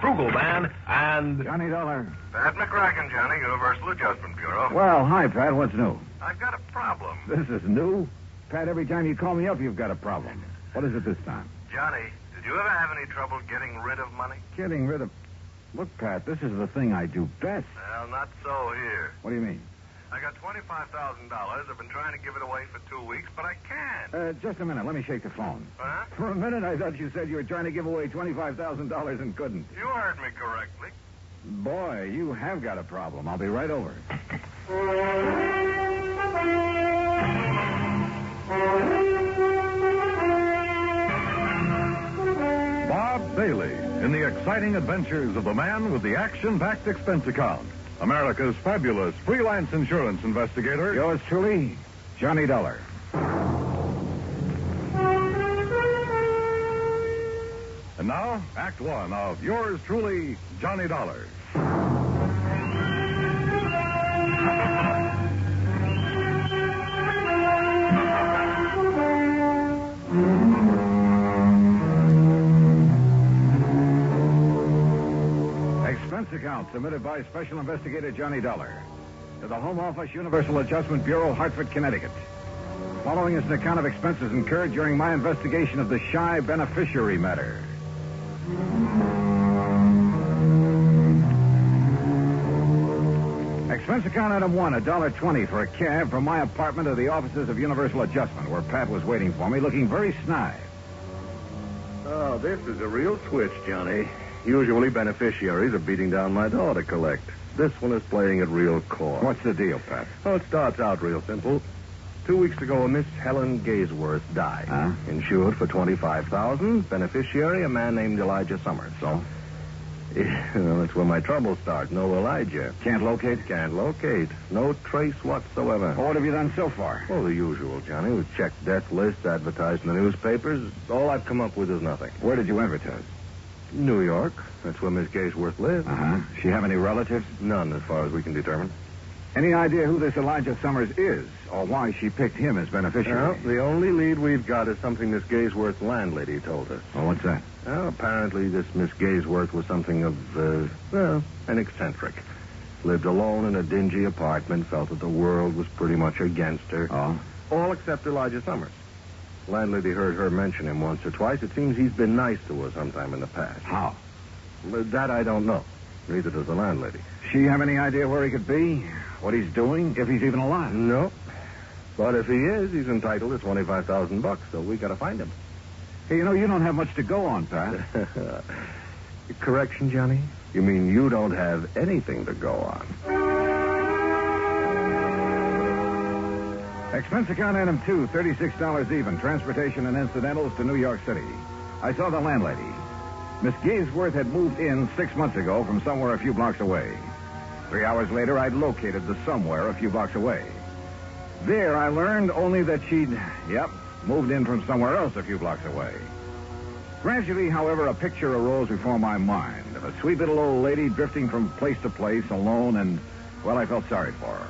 frugal man, and... Johnny Dollar. Pat McCracken, Johnny, Universal Adjustment Bureau. Well, hi, Pat. What's new? I've got a problem. This is new? Pat, every time you call me up, you've got a problem. What is it this time? Johnny, did you ever have any trouble getting rid of money? Getting rid of... Look, Pat, this is the thing I do best. Well, not so here. What do you mean? I got $25,000. I've been trying to give it away for 2 weeks, but I can't. Just a minute. Let me shake the phone. Huh? For a minute, I thought you said you were trying to give away $25,000 and couldn't. You heard me correctly. Boy, you have got a problem. I'll be right over. Bob Bailey in the exciting adventures of the man with the action-packed expense account. America's fabulous freelance insurance investigator. Yours truly, Johnny Dollar. And now, Act One of yours truly, Johnny Dollar. Expense account submitted by Special Investigator Johnny Dollar to the Home Office, Universal Adjustment Bureau, Hartford, Connecticut. Following is an account of expenses incurred during my investigation of the Shy Beneficiary matter. Expense account item 1, $1.20 for a cab from my apartment to the offices of Universal Adjustment, where Pat was waiting for me, looking very snide. Oh, this is a real switch, Johnny. Usually beneficiaries are beating down my door to collect. This one is playing it real coarse. What's the deal, Pat? Oh, it starts out real simple. 2 weeks ago, a Miss Helen Gaysworth died. Huh? Insured for $25,000. Beneficiary, a man named Elijah Summers. So? That's where my troubles start. No Elijah. Can't locate? Can't locate. No trace whatsoever. What have you done so far? Well, the usual, Johnny. We've checked death lists, advertised in the newspapers. All I've come up with is nothing. Where did you advertise? New York. That's where Miss Gaysworth lives. Uh-huh. She have any relatives? None, as far as we can determine. Any idea who this Elijah Summers is, or why she picked him as beneficiary? Well, the only lead we've got is something Miss Gaysworth's landlady told us. Oh, what's that? Well, apparently this Miss Gaysworth was something of, an eccentric. Lived alone in a dingy apartment, felt that the world was pretty much against her. Oh? All except Elijah Summers. Landlady heard her mention him once or twice. It seems he's been nice to her sometime in the past. How? That I don't know. Neither does the landlady. She have any idea where he could be? What he's doing? If he's even alive? No. But if he is, he's entitled to $25,000, so we gotta find him. Hey, you don't have much to go on, Pat. Correction, Johnny? You mean you don't have anything to go on? Expense account item 2, $36 even. Transportation and incidentals to New York City. I saw the landlady. Miss Gaysworth had moved in 6 months ago from somewhere a few blocks away. 3 hours later, I'd located the somewhere a few blocks away. There, I learned only that she'd, moved in from somewhere else a few blocks away. Gradually, however, a picture arose before my mind of a sweet little old lady drifting from place to place alone, and, well, I felt sorry for her.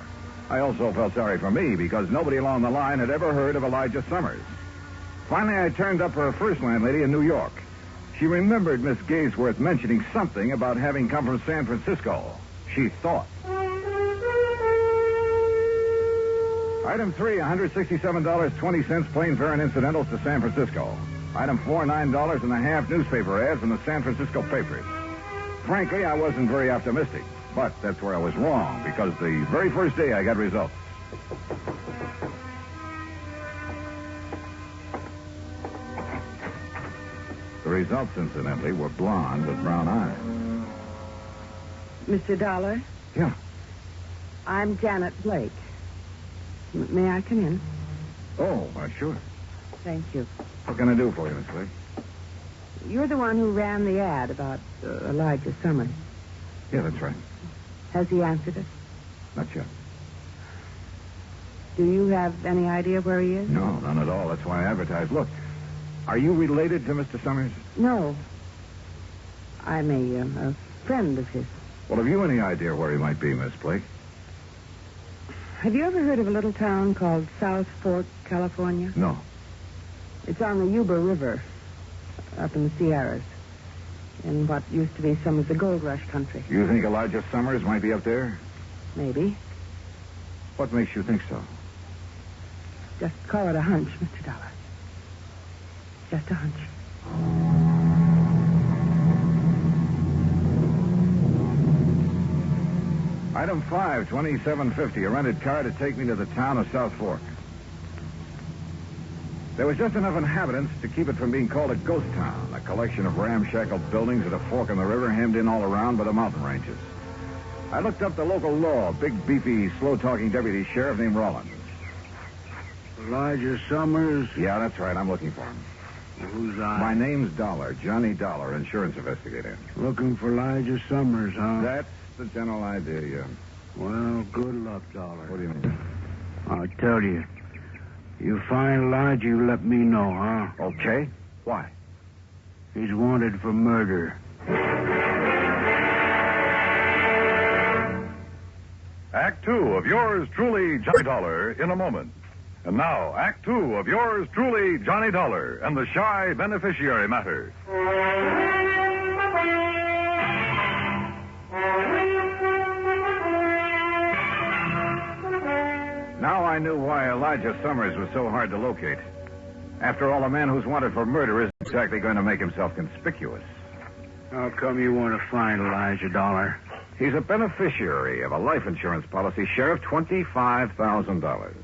I also felt sorry for me because nobody along the line had ever heard of Elijah Summers. Finally, I turned up her first landlady in New York. She remembered Miss Gaysworth mentioning something about having come from San Francisco. She thought. Item 3, $167.20 plane fare and incidentals to San Francisco. Item 4, $9.50 newspaper ads in the San Francisco papers. Frankly, I wasn't very optimistic, but that's where I was wrong, because the very first day I got results. The results, incidentally, were blonde with brown eyes. Mr. Dollar? Yeah. I'm Janet Blake. May I come in? Oh, sure. Thank you. What can I do for you, Miss Blake? You're the one who ran the ad about Elijah Summers. Yeah, that's right. Has he answered it? Not yet. Do you have any idea where he is? No, none at all. That's why I advertised. Look, are you related to Mr. Summers? No. I'm a friend of his. Well, have you any idea where he might be, Miss Blake? Have you ever heard of a little town called South Fork, California? No. It's on the Yuba River, up in the Sierras. in what used to be some of the gold rush country. You think Elijah Summers might be up there? Maybe. What makes you think so? Just call it a hunch, Mr. Dollar. Just a hunch. Item 5, 2750, a rented car to take me to the town of South Fork. There was just enough inhabitants to keep it from being called a ghost town, a collection of ramshackle buildings at a fork in the river hemmed in all around by the mountain ranges. I looked up the local law, a big, beefy, slow-talking deputy sheriff named Rollins. Elijah Summers? Yeah, that's right. I'm looking for him. Who's I? My name's Dollar, Johnny Dollar, insurance investigator. Looking for Elijah Summers, huh? That's the general idea, yeah. Well, good luck, Dollar. What do you mean? I'll tell you. You find Elijah, you let me know, huh? Okay. Why? He's wanted for murder. Act 2 of yours truly, Johnny Dollar, in a moment. And now, Act 2 of yours truly, Johnny Dollar, and the shy beneficiary matter. Now I knew why Elijah Summers was so hard to locate. After all, a man who's wanted for murder isn't exactly going to make himself conspicuous. How come you want to find Elijah, Dollar? He's a beneficiary of a life insurance policy, Sheriff, $25,000.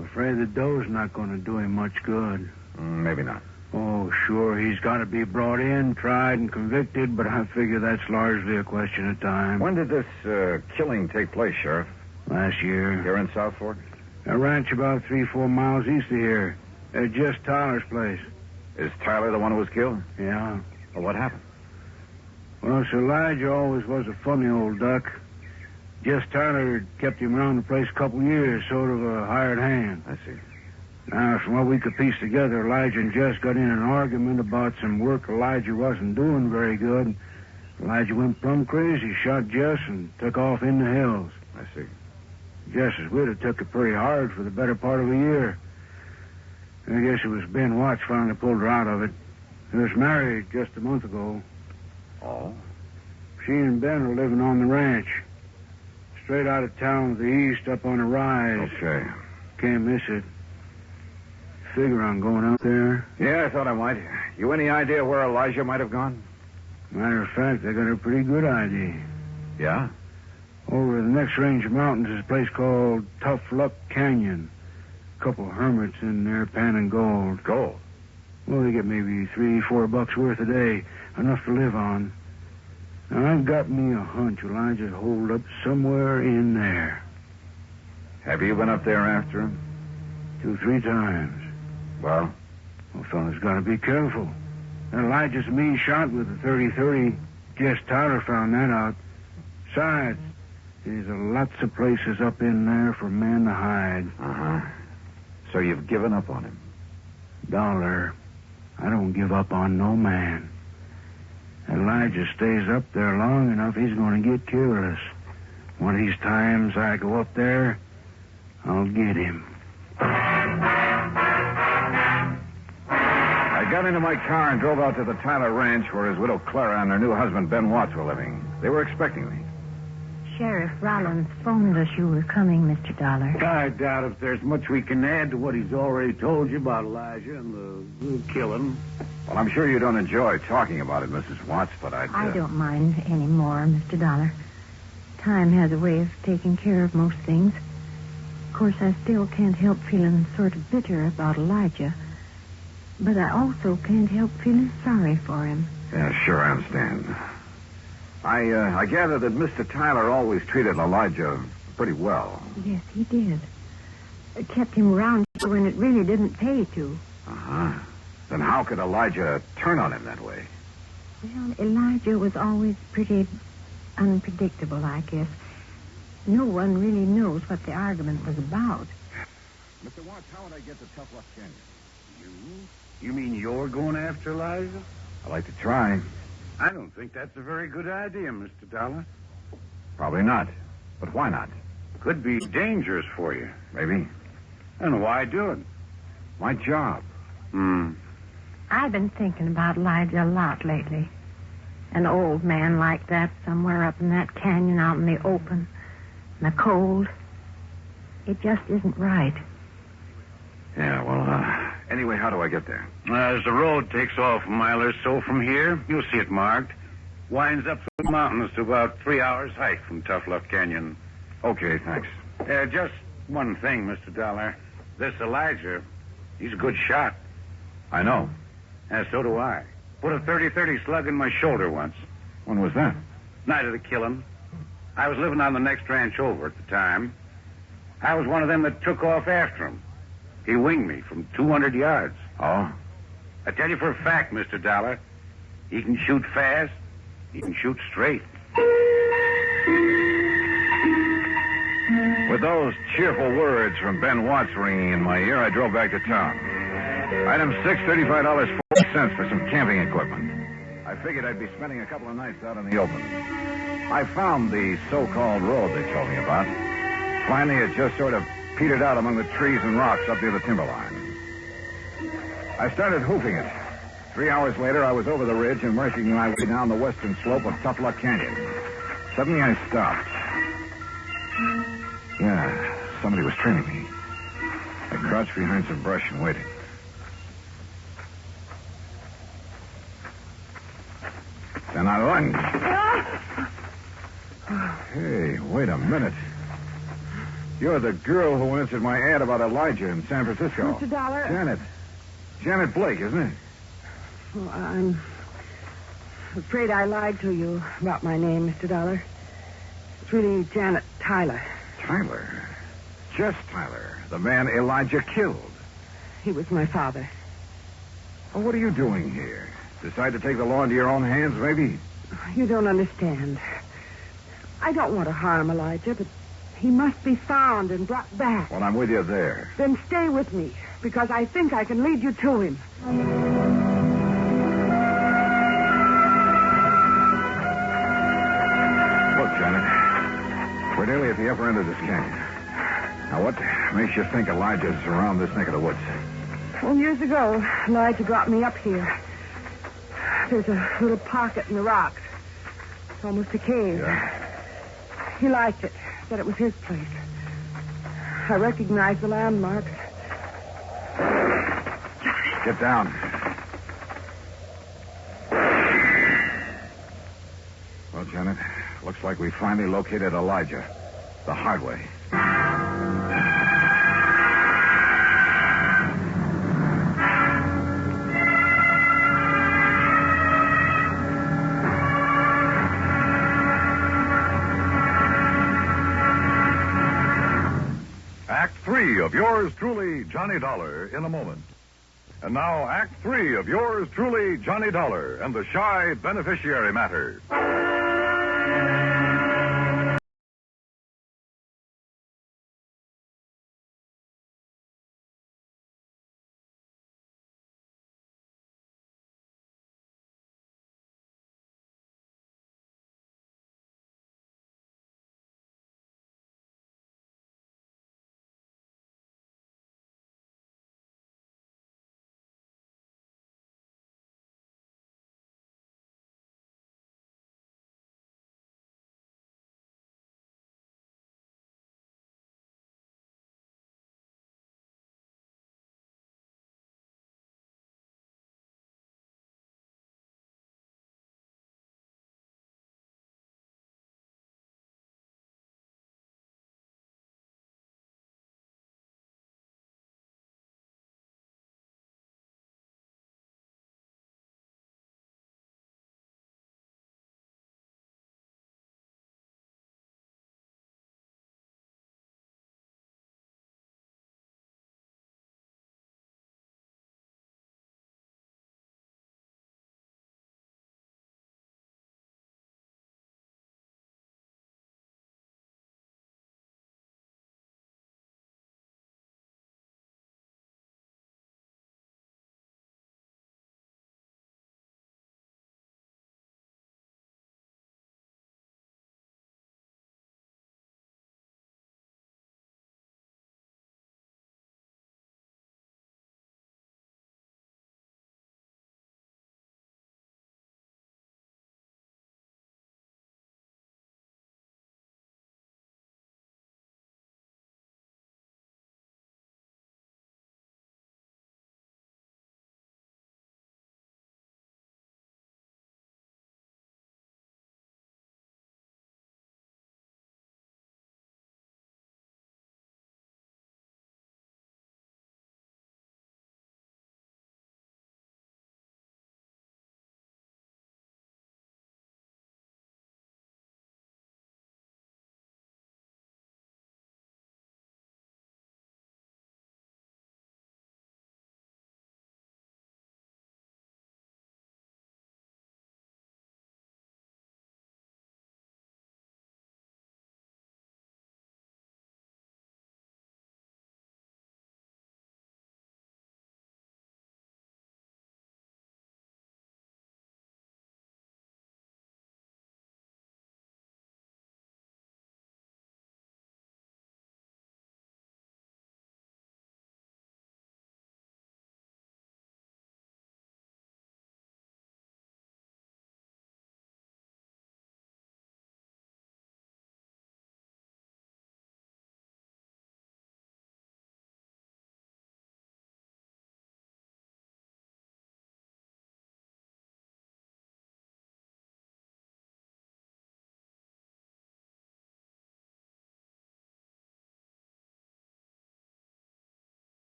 Afraid the dough's not going to do him much good. Maybe not. Oh, sure, he's got to be brought in, tried, and convicted, but I figure that's largely a question of time. When did this killing take place, Sheriff? Last year. Here in South Fork? A ranch about 3-4 miles east of here. At Jess Tyler's place. Is Tyler the one who was killed? Yeah. Well, what happened? Well, Sir Elijah always was a funny old duck. Jess Tyler had kept him around the place a couple years, sort of a hired hand. I see. Now, from what we could piece together, Elijah and Jess got in an argument about some work Elijah wasn't doing very good. Elijah went plumb crazy, shot Jess, and took off in the hills. I see. Jess's widow took it pretty hard for the better part of a year. I guess it was Ben Watts finally pulled her out of it. They was married just a month ago. Oh? She and Ben are living on the ranch. Straight out of town to the east, up on a rise. Okay. Can't miss it. Figure on going out there. Yeah, I thought I might. You any idea where Elijah might have gone? Matter of fact, I got a pretty good idea. Yeah? Over the next range of mountains is a place called Tough Luck Canyon. A couple of hermits in there panning gold. Gold? Well, they get maybe $3-4 worth a day. Enough to live on. Now, I've got me a hunch Elijah's holed up somewhere in there. Have you been up there after him? 2-3 times. Well? Well, fellas got to be careful. Elijah's a mean shot with a .30-30. Jess Tyler found that out. Besides, there's lots of places up in there for men to hide. Uh-huh. So you've given up on him? Dollar, I don't give up on no man. Elijah stays up there long enough, he's going to get careless. One of these times I go up there, I'll get him. I got into my car and drove out to the Tyler Ranch where his widow Clara and her new husband Ben Watts were living. They were expecting me. Sheriff Rollins phoned us you were coming, Mr. Dollar. I doubt if there's much we can add to what he's already told you about Elijah and the killing. Well, I'm sure you don't enjoy talking about it, Mrs. Watts, but I don't mind any more, Mr. Dollar. Time has a way of taking care of most things. Of course, I still can't help feeling sort of bitter about Elijah. But I also can't help feeling sorry for him. Yeah, sure, I understand. I gather that Mr. Tyler always treated Elijah pretty well. Yes, he did. Kept him around when it really didn't pay to. Uh-huh. Then how could Elijah turn on him that way? Well, Elijah was always pretty unpredictable, I guess. No one really knows what the argument was about. Mr. Watts, how would I get to Tough Luck Canyon? You mean you're going after Elijah? I'd like to try. I don't think that's a very good idea, Mr. Dollar. Probably not. But why not? Could be dangerous for you. Maybe. And why do it? My job. I've been thinking about Elijah a lot lately. An old man like that somewhere up in that canyon out in the open, in the cold. It just isn't right. Yeah, well, anyway, how do I get there? As the road takes off a mile or so from here, you'll see it marked. Winds up through the mountains to about 3 hours' hike from Tough Luck Canyon. Okay, thanks. Just one thing, Mr. Dollar. This Elijah, he's a good shot. I know. And so do I. Put a 30-30 slug in my shoulder once. When was that? Night of the killing. I was living on the next ranch over at the time. I was one of them that took off after him. He winged me from 200 yards. Oh? I tell you for a fact, Mr. Dollar, he can shoot fast. He can shoot straight. With those cheerful words from Ben Watts ringing in my ear, I drove back to town. Item 6, $35.40 for some camping equipment. I figured I'd be spending a couple of nights out in the open. I found the so-called road they told me about. Finally, it just sort of petered out among the trees and rocks up near the timberline. I started hoofing it. 3 hours later, I was over the ridge and working my way down the western slope of Tough Luck Canyon. Suddenly, I stopped. Yeah, somebody was trailing me. I crouched behind some brush and waited. Then I lunged. Hey, wait a minute. You're the girl who answered my ad about Elijah in San Francisco. Mr. Dollar. Janet Blake, isn't it? Oh, I'm afraid I lied to you about my name, Mr. Dollar. It's really Janet Tyler. Tyler? Just Tyler, the man Elijah killed. He was my father. Well, what are you doing here? Decide to take the law into your own hands, maybe? You don't understand. I don't want to harm Elijah, but he must be found and brought back. Well, I'm with you there. Then stay with me, because I think I can lead you to him. Look, Janet, we're nearly at the upper end of this canyon. Now, what makes you think Elijah's around this neck of the woods? Well, years ago, Elijah brought me up here. There's a little pocket in the rocks. It's almost a cave. Yeah? He liked it. Said it was his place. I recognized the landmarks. Get down. Well, Janet, looks like we finally located Elijah. The hard way. Act 3 of yours truly, Johnny Dollar, in a moment. And now, Act 3 of yours truly, Johnny Dollar, and the Shy Beneficiary matter.